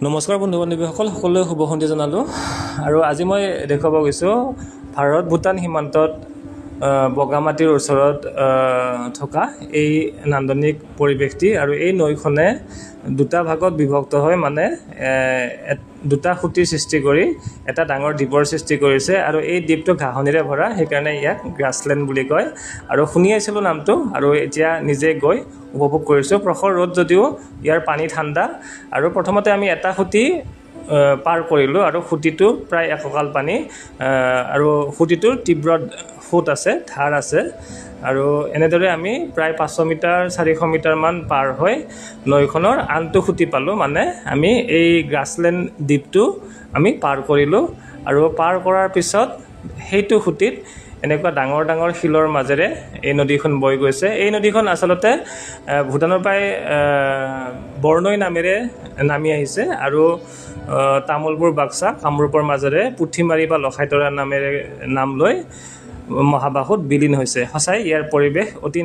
নমস্কাৰ বন্ধু বান্ধৱীসকল, সকলোৱে শুভ সন্ধিয়া জনালোঁ। আৰু আজি মই দেখুৱাব গৈছোঁ ভাৰত ভূটান সীমান্তত বগামাটিৰ ওচৰত থকা এই নান্দনিক পৰিৱেশটি। আৰু এই নৈখনে দুটা ভাগত বিভক্ত হৈ দুটা খুঁটিৰ সৃষ্টি কৰি এটা ডাঙৰ দ্বীপৰ সৃষ্টি কৰিছে। আৰু এই দ্বীপটো ঘাঁহনিৰে ভৰা, সেইকাৰণে ইয়াক গ্ৰাছলেণ্ড বুলি কয়। আৰু শুনি আছিলোঁ নামটো, আৰু এতিয়া নিজে গৈ উপভোগ কৰিছোঁ। প্ৰখৰ ৰ'দ যদিও ইয়াৰ পানী ঠাণ্ডা। আৰু প্ৰথমতে আমি এটা খুঁটি পাৰ কৰিলোঁ, আৰু খুঁটিটো প্ৰায় একঁকাল পানী, আৰু খুঁটিটোৰ তীব্ৰ সোঁত আছে, ধাৰ আছে। আৰু এনেদৰে আমি প্ৰায় 500 মিটাৰ 400 মিটাৰমান পাৰ হৈ নৈখনৰ আনটো খুঁটি পালোঁ। আমি এই গ্ৰাছলেণ্ড দ্বীপটো আমি পাৰ কৰিলোঁ। আৰু পাৰ কৰাৰ পিছত সেইটো খুঁটিত এনেকুৱা ডাঙৰ ডাঙৰ শিলৰ মাজেৰে এই নদীখন বৈ গৈছে। এই নদীখন আচলতে ভূটানৰ পৰাই বৰনৈ নামেৰে নামি আহিছে, আৰু তামোলপুৰ, বাক্সা, কামৰূপৰ মাজেৰে পুঠিমাৰী বা লখাইতৰা নামেৰে নাম লৈ মহাবাহুত বিলীন হৈছে। সঁচাই ইয়াৰ পৰিৱেশ অতি